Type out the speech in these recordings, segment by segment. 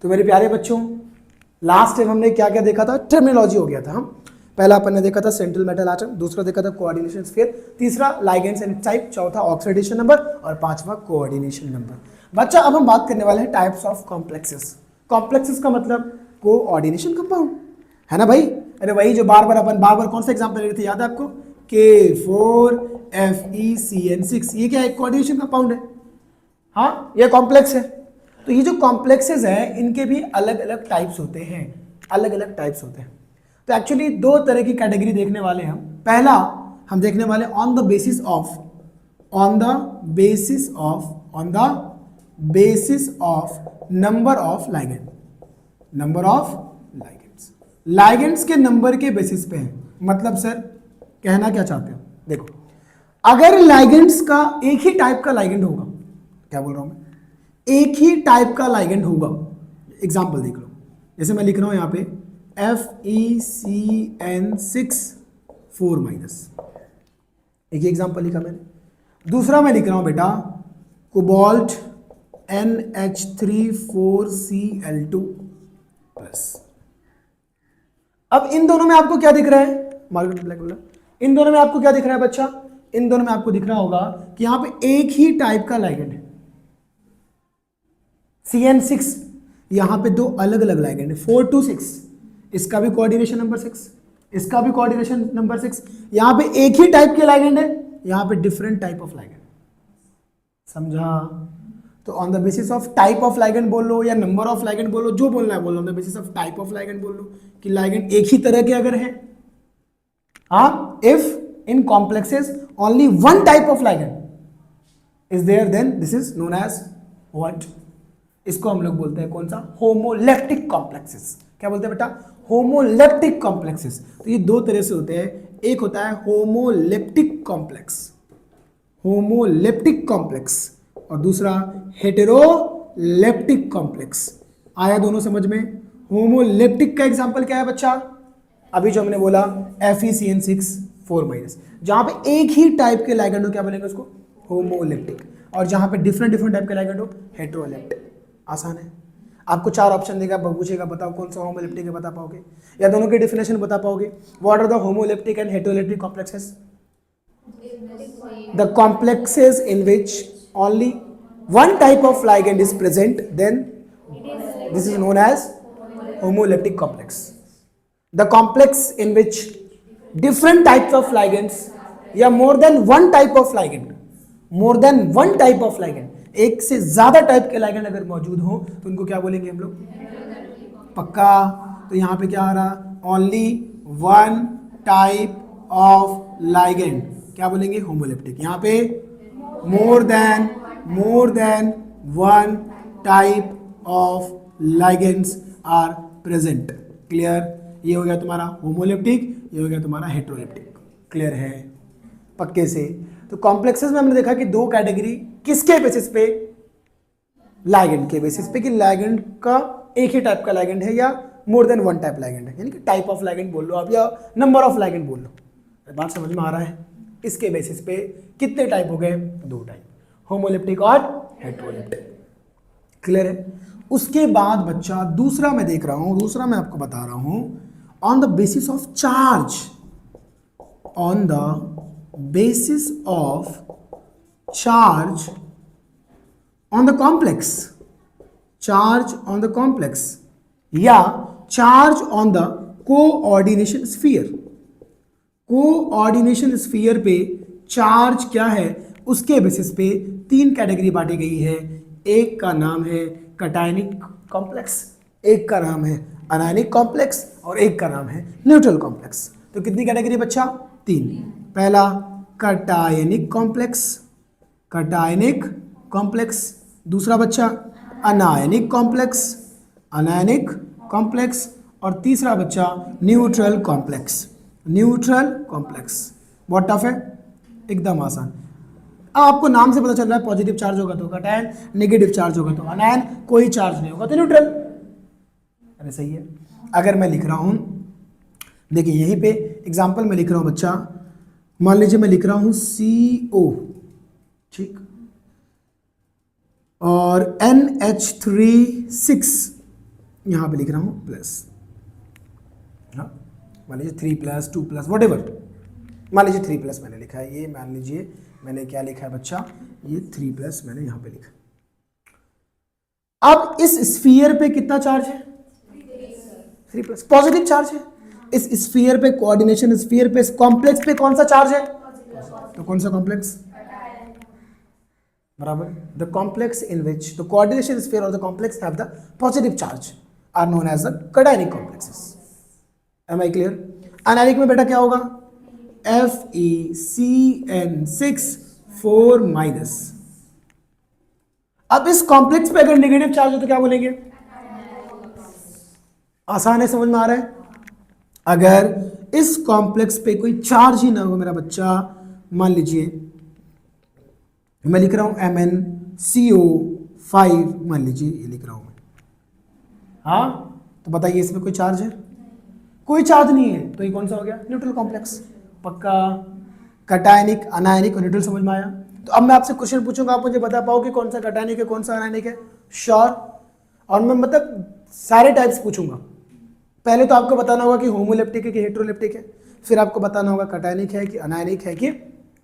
तो मेरे प्यारे बच्चों, लास्ट टाइम हमने क्या क्या देखा था, टर्मिनोलॉजी हो गया था। हम पहला अपन ने देखा था सेंट्रल मेटल एटम, दूसरा देखा था कोऑर्डिनेशन स्फीयर, तीसरा लाइगेंड्स एंड टाइप, चौथा ऑक्सीडेशन नंबर और पांचवा कोऑर्डिनेशन नंबर। बच्चा अब हम बात करने वाले हैं टाइप्स ऑफ कॉम्प्लेक्सेस। कॉम्प्लेक्सेस का मतलब कोऑर्डिनेशन कंपाउंड, है ना भाई? अरे वही जो बार बार कौन सा एग्जांपल ले रहे थे, याद है आपको? K4FeCN6, ये क्या है? कोऑर्डिनेशन कंपाउंड है। हाँ, ये कॉम्प्लेक्स है। तो ये जो कॉम्प्लेक्सेस हैं इनके भी अलग अलग टाइप्स होते हैं, अलग अलग टाइप्स होते हैं। तो एक्चुअली दो तरह की कैटेगरी देखने वाले हैं हम। पहला हम देखने वाले on the basis of number of ligands के नंबर के बेसिस पे है। मतलब सर कहना क्या चाहते हो? देखो, अगर लाइगेंड्स का एक ही टाइप का लाइगेंड होगा, क्या बोल रहा हूं मैं, एक ही टाइप का लाइगेंड होगा, एग्जांपल देख लो, जैसे मैं लिख रहा हूं यहां पे FeCN6 4-, एक ही एग्जांपल लिखा मैंने। दूसरा मैं लिख रहा हूं बेटा कोबाल्ट NH3 4Cl2+। अब इन दोनों में आपको क्या दिख रहा है? मार्केट ब्लैक बोला, इन दोनों में आपको क्या दिख रहा है बच्चा? इन दोनों में आपको दिख रहा होगा कि यहां पे एक ही टाइप का लाइगेंड है, CN6। यहां पे दो अलग अलग लाइगेंड है, 4 to 6, इसका भी कोऑर्डिनेशन नंबर 6, इसका भी कोऑर्डिनेशन नंबर 6। यहां पे एक ही टाइप के लाइगेंड है, यहां पे डिफरेंट टाइप ऑफ लाइगेंड। समझा? तो on the basis of type of ligand बोल लो या नंबर ऑफ लाइगेंड बोल लो, जो बोलना है बोलो। On the basis of type of ligand बोल लो कि लाइगेंड एक ही तरह के अगर है, हाँ, if in complexes only one type of ligand is there, then this is known as what? इसको हम लोग बोलते हैं कौन सा? Homoleptic complexes. क्या बोलते हैं बेटा? Homoleptic complexes. तो ये दो तरह से होते हैं, एक होता है होमोलेप्टिक कॉम्प्लेक्स और दूसरा हेटेरोलेप्टिक कॉम्प्लेक्स। आया दोनों समझ में? होमोलेप्टिक का एग्जांपल क्या है बच्चा? अभी जो हमने बोला FeCN6 4-, जहां पे एक ही टाइप के लाइगेंड हो, क्या बोलेंगे उसको? होमोलेप्टिक। और जहां पे डिफरेंट टाइप के लाइगेंड हो, हेटेरोलेप्टिक। आसान है। आपको 4 ऑप्शन देगा, पूछेगा बताओ कौन सा होमोलेप्टिक है, बता पाओगे? या दोनों की डेफिनेशन बता पाओगे? What are the homoleptic and heteroleptic complexes? The complexes in which only one type of ligand is present, then this is known as homoleptic complex. The complex in which different types of ligands या more than one type of ligand, एक से ज्यादा type के ligand अगर मौजूद हो तो उनको क्या बोलेंगे हम लोग? पक्का? तो यहां पे क्या आ रहा? Only one type of ligand, क्या बोलेंगे? होमोलेप्टिक। यहां पे more than one type of ligands are present. Clear? ये हो गया तुम्हारा होमोलेप्टिक, ये हो गया तुम्हारा हेटेरोलेप्टिक। क्लियर है? पक्के से? तो कॉम्प्लेक्सेस में हमने देखा कि दो कैटेगरी, किसके बेसिस पे? लाइगेंड के बेसिस पे, कि लाइगेंड का एक ही टाइप का लाइगेंड है या मोर देन वन टाइप लाइगेंड है, यानी कि टाइप ऑफ लाइगेंड बोल लो आप या नंबर ऑफ लाइगेंड बोल लो। बात समझ में आ रहा है? इसके बेसिस पे कितने टाइप हो गए? 2 टाइप, होमोलेप्टिक और हेटेरोलेप्टिक। क्लियर है? उसके बाद बच्चा दूसरा मैं देख रहा हूं, दूसरा मैं आपको बता रहा हूं, on the basis of charge, on the basis of charge on the complex, charge on the complex या charge on the coordination sphere. Coordination sphere पे चार्ज क्या है, उसके बेसिस पे 3 कैटेगरी बांटी गई है। एक का नाम है कटायनिक कॉम्प्लेक्स, एक का नाम है अनायनिक कॉम्प्लेक्स और एक का नाम है न्यूट्रल कॉम्प्लेक्स। तो कितनी कैटेगरी बच्चा? 3। पहला कटायनिक कॉम्प्लेक्स, दूसरा बच्चा अनायनिक कॉम्प्लेक्स और तीसरा बच्चा न्यूट्रल कॉम्प्लेक्स। बहुत टफ है? एकदम आसान। अब आपको नाम से पता चल रहा है पॉजिटिव चार्ज होगा तो कटायन, नेगेटिव चार्ज होगा तो अनायन, कोई चार्ज नहीं होगा तो न्यूट्रल। अरे सही है। अगर मैं लिख रहा हूं, देखिए यहीं पे एग्जांपल में लिख रहा हूं बच्चा, मान लीजिए मैं लिख रहा हूं CO, ठीक, और NH3 6 यहाँ पे लिख रहा हूँ प्लस, हाँ मान लीजिए 3 प्लस 2 प्लस वट एवर, मान लीजिए 3 प्लस मैंने लिखा है, ये मान लीजिए मैंने क्या लिखा है बच्चा, ये 3 प्लस मैंने यहाँ पे लिखा। अब इस स्फीयर पे कितना चार्ज है, 3 प्लस, पॉजिटिव चार्ज है। इस स्फीयर पे, कोऑर्डिनेशन स्फीयर पे, इस कॉम्प्लेक्स पे कौन सा चार्ज है, तो कौन सा कॉम्प्लेक्स, बराबर, the complex in which the coordination sphere और the complex have the positive charge are known as the cationic complexes. Am I clear? Anionic में बेटा क्या होगा, FeCN6 4 माइनस। अब इस कॉम्प्लेक्स पे अगर नेगेटिव चार्ज हो तो क्या बोलेंगे, आसान है, समझ में आ रहा है? अगर इस कॉम्प्लेक्स पे कोई चार्ज ही ना हो मेरा बच्चा, मान लीजिए मैं लिख रहा हूं MnCO5, मान लीजिए ये लिख रहा हूं मैं, हाँ तो बताइए इसमें कोई चार्ज है, कोई चार्ज नहीं है, तो ये कौन सा हो गया, न्यूट्रल कॉम्प्लेक्स। पक्का? कटायनिक, अनायनिक और न्यूट्रल समझ में आया? तो अब मैं आपसे क्वेश्चन पूछूंगा, आप मुझे बता पाओगे कौन सा कटायनिक है कौन सा अनायनिक है? श्योर? और मैं मतलब सारे टाइप्स पूछूंगा। पहले तो आपको बताना होगा कि होमोलेप्टिक है कि हेट्रोलेप्टिक है, फिर आपको बताना होगा कटायनिक है कि अनायनिक है कि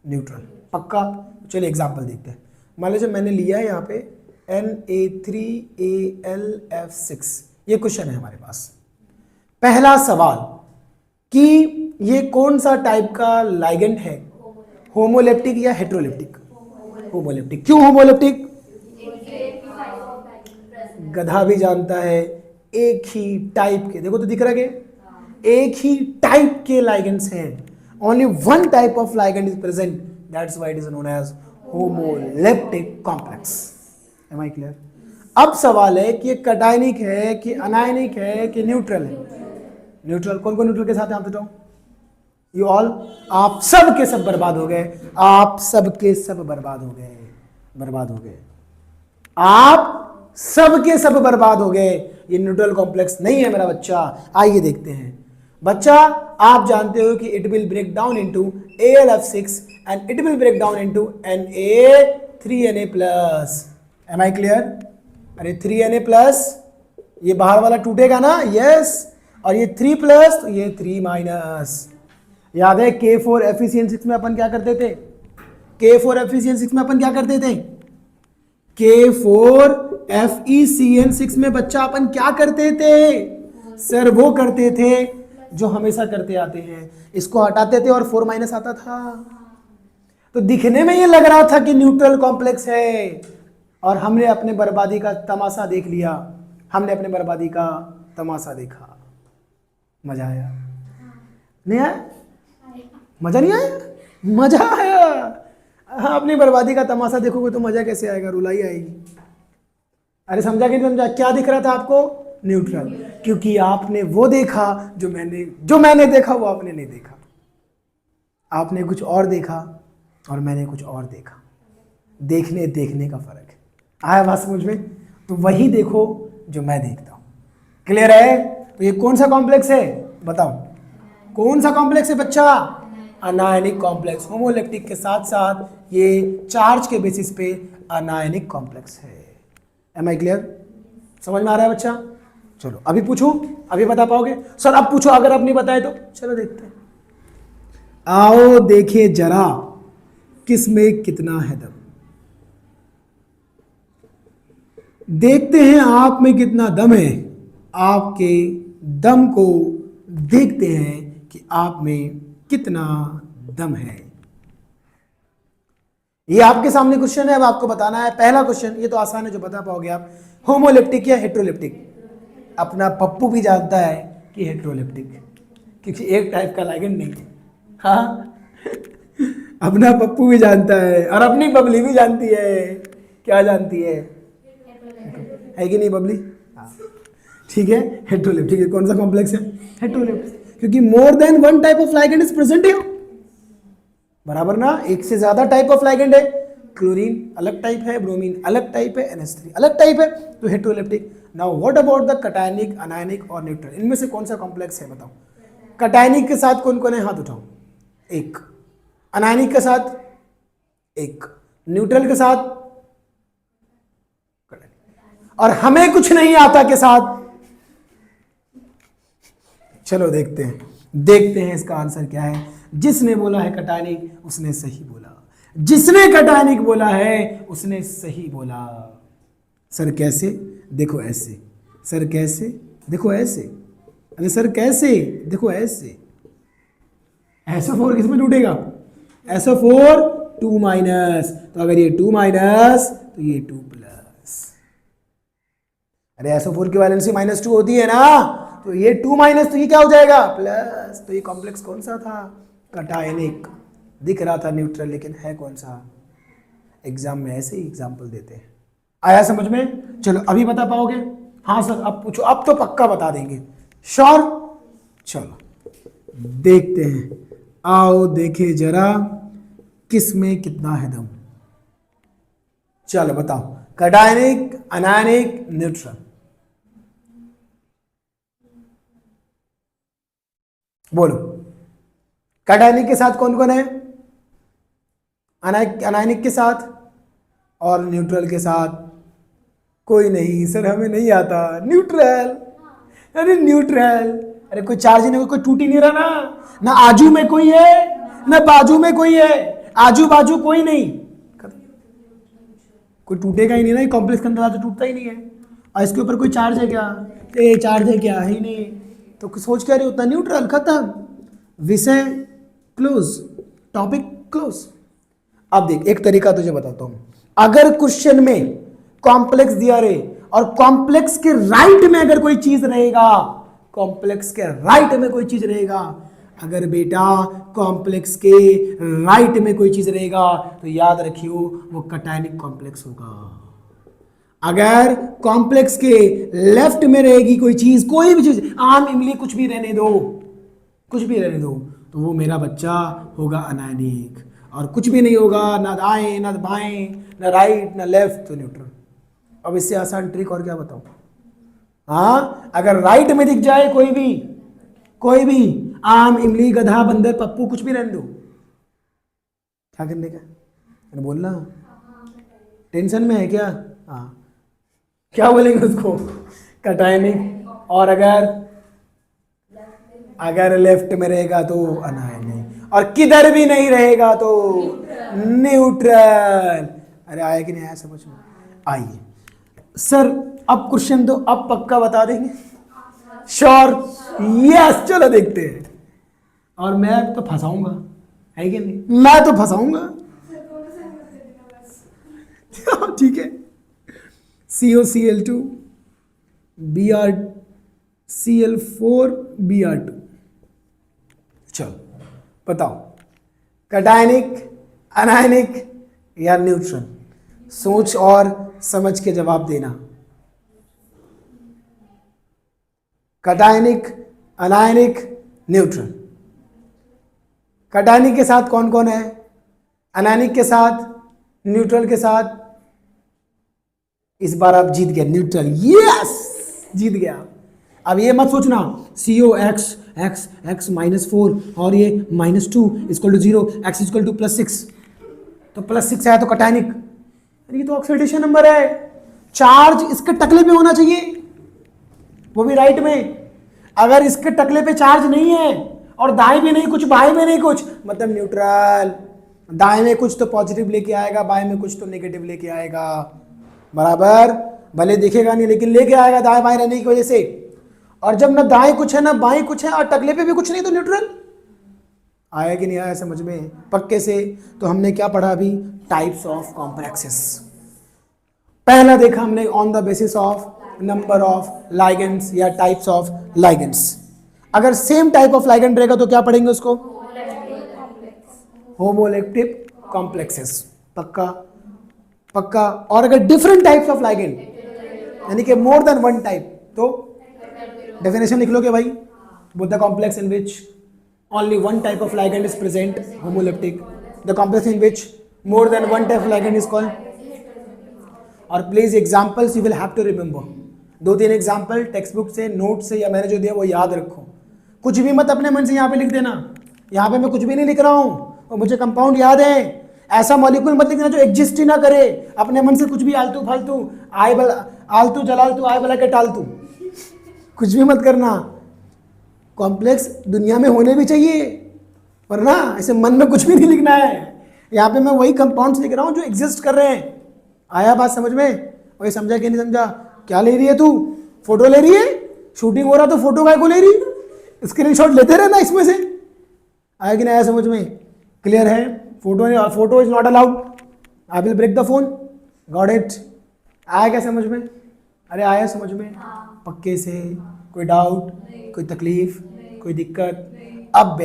न्यूट्रल। पक्का? चलिए एग्जाम्पल देखते हैं। मान लीजिए मैंने लिया है यहाँ पे Na3Al F6, ये क्वेश्चन है हमारे पास। पहला सवाल कि ये कौन सा टाइप का लाइगेंड है, होमोलेप्टिक या हेट्रोलेप्टिक? होमोलेप्टिक। क्यों होमोलेप्टिक? गधा भी जानता है, एक ही टाइप के, देखो तो दिख रहा है, एक ही टाइप के लाइगेंड्स हैं, only one type of ligand is present, that's why it is known as homoleptic complex. Am I clear? अब सवाल है कि कटायनिक है कि अनायनिक है कि न्यूट्रल है? न्यूट्रल। कौन कौन न्यूट्रल के साथ है, आप बताओ? यू ऑल, आप सब के सब बर्बाद हो गए, आप सब के सब बर्बाद हो गए, बर्बाद हो गए, आप सब के सब बर्बाद हो गए। ये न्यूट्रल कॉम्प्लेक्स नहीं है मेरा बच्चा। आइए देखते हैं बच्चा, आप जानते हो कि it will break down into AlF6 and it will break down into Na3Na+। Am I clear? अरे 3Na+, ये बाहर वाला टूटेगा ना, यस, और ये 3+, तो ये 3-। याद है K4FeCN6 में अपन क्या करते थे, K4FeCN6 में अपन क्या करते थे, K4FeCN6 में बच्चा अपन क्या करते थे सर, वो करते थे जो हमेशा करते आते हैं, इसको हटाते थे और 4- आता था। तो दिखने में ये लग रहा था कि न्यूट्रल कॉम्प्लेक्स है, और हमने अपने बर्बादी का तमाशा देख लिया, हमने अपने बर्बादी का तमाशा देखा। मजा आया? नहीं आया? मजा नहीं आया? मजा आया। हाँ, अपनी बर्बादी का तमाशा देखोगे तो मजा कैसे आएगा, रुलाई आएगी। अरे समझा कि नहीं समझा? क्या दिख रहा था आपको, न्यूट्रल, क्योंकि आपने वो देखा जो मैंने देखा वो आपने नहीं देखा। आपने कुछ और देखा और मैंने कुछ और देखा, देखने का फर्क है। आया बात समझ में? तो वही देखो जो मैं देखता हूं। क्लियर है? तो ये कौन सा कॉम्प्लेक्स है बताओ, कौन सा कॉम्प्लेक्स है बच्चा? Anionic complex. होमोलेप्टिक के साथ साथ ये चार्ज के बेसिस पे अनायनिक कॉम्प्लेक्स है। Am I clear? समझ में आ रहा है बच्चा? चलो अभी पूछो, अभी बता पाओगे? सर अब पूछो, अगर अब नहीं बताए तो चलो देखते हैं। आओ देखें जरा किसमें कितना है दम, देखते हैं आप में कितना दम है, आपके दम को देखते हैं कि आप में कितना दम है। ये आपके सामने क्वेश्चन है, अब आपको बताना है। पहला क्वेश्चन, ये तो आसान है जो बता पाओगे आप, होमोलेप्टिक या हेट्रोलेप्टिक? अपना पप्पू भी जानता है कि हेट्रोलेप्टिक, क्योंकि एक टाइप का लाइगेंड नहीं है। हाँ अपना पप्पू भी जानता है और अपनी बबली भी जानती है। क्या जानती है कि नहीं बबली? हाँ ठीक है, हेट्रोलेप्टिक है। कौन सा कॉम्प्लेक्स है? हेट्रोलेप्टिक, क्योंकि मोर than one type of ligand is present here. बराबर ना? एक से ज्यादा टाइप ऑफ लाइगेंड है। क्लोरीन अलग टाइप है, ब्रोमीन अलग टाइप है, NH3 अलग टाइप है, तो heteroleptic. Now what about the cationic, anionic और न्यूट्रल? इनमें से कौन सा कॉम्प्लेक्स है बताओ? कटायनिक के साथ कौन कौन है, हाथ उठाओ। एक। अनायनिक के साथ एक, न्यूट्रल के साथ, और हमें कुछ नहीं आता के साथ चलो देखते हैं इसका आंसर क्या है। जिसने बोला है कटायनिक उसने सही बोला, जिसने कटायनिक बोला है उसने सही बोला। सर कैसे? देखो ऐसे। सर कैसे? देखो ऐसे। अरे सर कैसे? देखो ऐसे। SO4 किसमें टूटेगा? SO4 2 माइनस, तो अगर ये 2 माइनस तो ये 2 प्लस। अरे SO4 की वैलेंसी -2 होती है ना, तो ये 2 माइनस तो ये क्या हो जाएगा? प्लस। तो ये कॉम्प्लेक्स कौन सा था? कटायनिक। दिख रहा था न्यूट्रल, लेकिन है कौन सा? एग्जाम में ऐसे ही एग्जाम्पल देते हैं। आया समझ में? चलो अभी बता पाओगे? हाँ सर अब पूछो, अब तो पक्का बता देंगे। श्योर? चलो देखते हैं, आओ देखे जरा किस में कितना है दम। चलो बताओ, कटायनिक, अनायनिक, न्यूट्रल। बोलो कटायनिक के साथ कौन कौन है? अनायनिक के साथ और न्यूट्रल के साथ कोई नहीं। सर हमें नहीं आता। न्यूट्रल। अरे न्यूट्रल, अरे कोई चार्ज ही नहीं, कोई टूट ही नहीं रहा ना। ना आजू में कोई है ना बाजू में कोई है, आजू बाजू कोई नहीं, कोई टूटेगा ही नहीं ना। कॉम्प्लेक्स के अंदर तो टूटता ही नहीं है। और इसके ऊपर कोई चार्ज है क्या? चार्ज है क्या? ही नहीं। तो सोच क्या रहे उतना? न्यूट्रल। खत्म, विषय क्लोज, टॉपिक क्लोज। अब देख एक तरीका तुझे बताता हूं। अगर क्वेश्चन में कॉम्प्लेक्स दिया रहे और कॉम्प्लेक्स के राइट में अगर कोई चीज रहेगा, कॉम्प्लेक्स के राइट में कोई चीज रहेगा, अगर बेटा कॉम्प्लेक्स के राइट में कोई चीज रहेगा तो याद रखियो वो कटायनिक कॉम्प्लेक्स होगा। अगर कॉम्प्लेक्स के लेफ्ट में रहेगी कोई चीज, कोई भी चीज, आम इमली कुछ भी रहने दो, कुछ भी रहने दो, तो वो मेरा बच्चा होगा अनायनिक। और कुछ भी नहीं होगा, ना दाएं ना बाएं ना राइट ना लेफ्ट, तो न्यूट्रल। अब इससे आसान ट्रिक और क्या बताऊं? हाँ, अगर राइट में दिख जाए कोई भी आम इमली गधा बंदर पप्पू कुछ भी रहने दो, क्या करने का? मैंने बोलना टेंशन में है क्या? हाँ, क्या बोलेंगे उसको? कटायनिक। और अगर लेफ्ट में रहेगा तो अनायनिक, और किधर भी नहीं रहेगा तो न्यूट्रल। अरे आया कि नहीं आया समझ में? आइए सर अब क्वेश्चन दो, अब पक्का बता देंगे? श्योर? यस। चलो देखते हैं। और मैं तो फंसाऊंगा, है कि नहीं? मैं तो फंसाऊंगा। ठीक है। COCl2 BrCl4 Br2। चलो बताओ, कटायनिक, अनायनिक या न्यूट्रल? सोच और समझ के जवाब देना। Cationic, anionic, neutral. कटायनिक के साथ कौन कौन है? अनायनिक के साथ, न्यूट्रल के साथ। इस बार आप जीत गए, न्यूट्रल। यस, जीत गया। अब ये मत सोचना COX x -4 और ये -2 = 0, x = +6, तो +6 आया तो कटायनिक। ये तो ऑक्सीडेशन नंबर है। चार्ज इसके टकले पे होना चाहिए, वो भी राइट में। अगर इसके टकले पे चार्ज नहीं है और दाएं भी नहीं कुछ बाएं में नहीं कुछ, मतलब न्यूट्रल। दाएं में कुछ तो पॉजिटिव लेके आएगा, बाएं में कुछ तो नेगेटिव लेके आएगा, बराबर। भले दिखेगा नहीं लेकिन लेके आएगा दाएं बाएं रहने की वजह से। और जब ना दाएं कुछ है ना बाएं कुछ है और टकले पे भी कुछ नहीं, तो न्यूट्रल। आया कि नहीं आया समझ में? पक्के से। तो हमने क्या पढ़ा अभी? Types of complexes. पहला देखा हमने on the basis of number of ligands या टाइप्स ऑफ लाइगेंड्स। अगर सेम टाइप ऑफ लाइगेंड रहेगा तो क्या पढ़ेंगे उसको? होमोइलेक्टिव कॉम्प्लेक्सेस। पक्का? पक्का। और अगर डिफरेंट टाइप्स ऑफ लाइगेंड यानी कि मोर देन वन टाइप, तो डेफिनेशन लिख लोगे भाई? Both the complex in which only one type of ligand is present, homoleptic. The complex in which more than one type of ligand is called. और please examples you will have to remember. 2-3 example text book से, note से या मैंने जो दिया वो याद रखो। कुछ भी मत अपने मन से यहाँ पे लिख देना। यहाँ पे मैं कुछ भी नहीं लिख रहा हूँ और मुझे कंपाउंड याद है। ऐसा मॉलिक्यूल मत लिख देना जो एग्जिस्ट ही ना करे। अपने मन से कुछ भी आलतू फालतू आलतू जलालतू आय बला के टालतू कुछ भी मत करना। कॉम्प्लेक्स दुनिया में होने भी चाहिए, वरना ऐसे मन में कुछ भी नहीं लिखना है। यहाँ पे मैं वही कंपाउंड्स लिख रहा हूँ जो एग्जिस्ट कर रहे हैं। आया बात समझ में? वही समझा कि नहीं समझा? क्या ले रही है तू? फोटो ले रही है? शूटिंग हो रहा तो फोटो काय को ले रही? स्क्रीनशॉट लेते रहना इसमें से। आया कि नहीं आया समझ में? क्लियर है? Photo is not allowed, I will break the phone. Got it? आया क्या समझ में? अरे आया समझ में? पक्के से? कोई डाउट, कोई तकलीफ, कोई दिक्कत? अब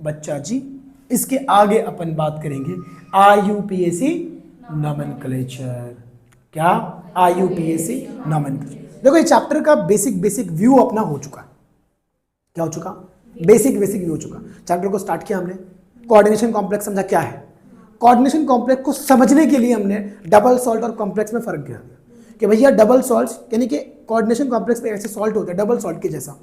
बच्चा जी इसके आगे अपन बात करेंगे IUPAC नॉमेनक्लेचर। क्या? IUPAC nomenclature. देखो ये चैप्टर का बेसिक व्यू अपना हो चुका। क्या हो चुका? बेसिक व्यू हो चुका। चैप्टर को स्टार्ट किया हमने, कोऑर्डिनेशन कॉम्प्लेक्स समझा क्या है। कोऑर्डिनेशन कॉम्प्लेक्स को समझने के लिए हमने डबल सॉल्ट और कॉम्प्लेक्स में फर्क किया कि भैया डबल सॉल्ट यानी कि कोऑर्डिनेशन कॉम्प्लेक्स में ऐसे सॉल्ट होते हैं डबल सॉल्ट के जैसा,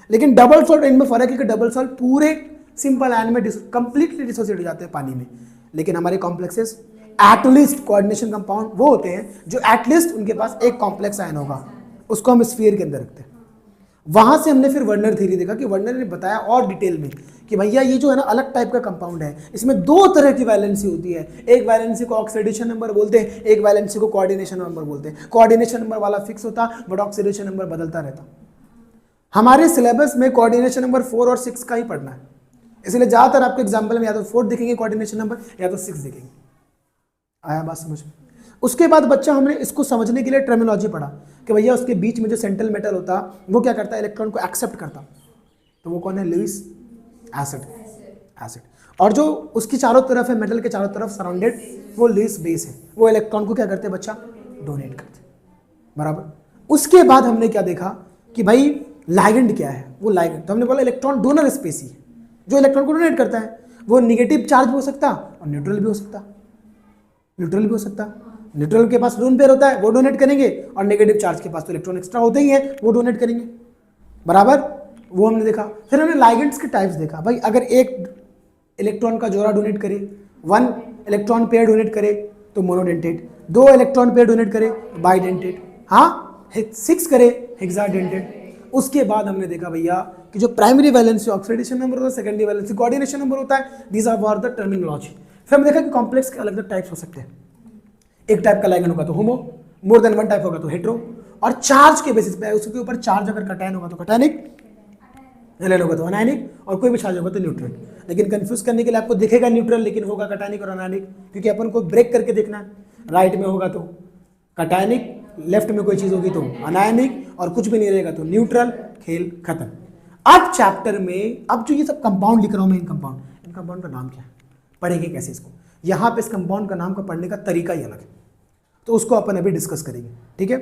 लेकिन डबल सॉल्ट इनमें फर्क है कि डबल सॉल्ट पूरे सिंपल आयन में कंप्लीटली डिसोसिएट हो जाते हैं पानी में, लेकिन हमारे कॉम्प्लेक्सेस एटलीस्ट कोऑर्डिनेशन कंपाउंड वो होते हैं जो एटलीस्ट उनके पास एक कॉम्प्लेक्स आयन होगा, उसको हम स्फीयर के अंदर रखते हैं। वहां से हमने फिर वर्नर थ्योरी देखा कि वर्नर ने बताया और डिटेल में कि भैया ये जो है ना अलग टाइप का कंपाउंड है, इसमें दो तरह की वैलेंसी होती है। एक वैलेंसी को ऑक्सीडेशन नंबर बोलते हैं, एक वैलेंसी को कोऑर्डिनेशन नंबर बोलते हैं। कोऑर्डिनेशन नंबर वाला फिक्स होता, बट ऑक्सीडेशन नंबर बदलता रहता। हमारे सिलेबस में कोऑर्डिनेशन नंबर 4 और 6 का ही पढ़ना है, इसलिए ज्यादातर आपके एग्जाम्पल में या तो 4 दिखेंगे कोऑर्डिनेशन नंबर या तो 6 दिखेंगे। आया बात समझ में? उसके बाद बच्चा हमने इसको समझने के लिए टर्मिनोलॉजी पढ़ा कि भैया उसके बीच में जो सेंट्रल मेटल होता वो क्या करता है, इलेक्ट्रॉन को एक्सेप्ट करता, तो वो कौन है? Lewis acid. और जो उसकी चारों तरफ है, मेटल के चारों तरफ सराउंडेड, वो लुईस बेस है, वो इलेक्ट्रॉन को क्या करते हैं बच्चा? डोनेट करते। बराबर। उसके बाद हमने क्या देखा कि भाई लाइगेंड क्या है? वो लाइगेंड तो हमने बोला इलेक्ट्रॉन डोनर स्पेसी, जो इलेक्ट्रॉन को डोनेट करता है। वो निगेटिव चार्ज भी हो सकता और न्यूट्रल भी हो सकता। न्यूट्रल के पास लोन पेयर होता है, वो डोनेट करेंगे, और नेगेटिव चार्ज के पास तो इलेक्ट्रॉन एक्स्ट्रा होते ही है, वो डोनेट करेंगे। बराबर। वो हमने देखा। फिर हमने लाइगेंड्स के टाइप्स देखा। भाई अगर एक इलेक्ट्रॉन का जोड़ा डोनेट करे, 1 इलेक्ट्रॉन पेयर डोनेट करे तो मोनोडेंटेट, 2 इलेक्ट्रॉन पेयर डोनेट करे बाइडेंटेट, हाँ 6 करे हेक्साडेंटेट। उसके बाद हमने देखा भैया कि जो प्राइमरी वैलेंसी ऑक्सीडेशन नंबर होता है, सेकेंडरी वैलेंसी कोऑर्डिनेशन नंबर होता है। These are for the terminology. फिर हमने देखा कि कॉम्प्लेक्स के अलग अलग टाइप्स हो सकते हैं। एक टाइप का लाइगेंड होगा तो होमो, मोर देन 1 टाइप होगा तो हेट्रो, और चार्ज के बेसिस पे उसके ऊपर चार्ज अगर कटायन होगा तो कटायनिक, एनायन होगा तो अनायनिक, और कोई भी चार्ज होगा तो न्यूट्रल। लेकिन कंफ्यूज करने के लिए आपको दिखेगा न्यूट्रल, लेकिन होगा कटायनिक और अनायनिक, क्योंकि अपन को ब्रेक करके देखना है। राइट में होगा तो कटायनिक, लेफ्ट में कोई चीज होगी तो अनायनिक, और कुछ भी नहीं रहेगा तो न्यूट्रल। खेल खत्म। अब चैप्टर में अब जो ये सब कंपाउंड लिख रहा हूं मैं, इन कंपाउंड का नाम क्या है, पढ़ेंगे कैसे इसको। यहाँ पे इस कंपाउंड का नाम का पढ़ने का तरीका ही अलग है, तो उसको अपन अभी डिस्कस करेंगे। ठीक है।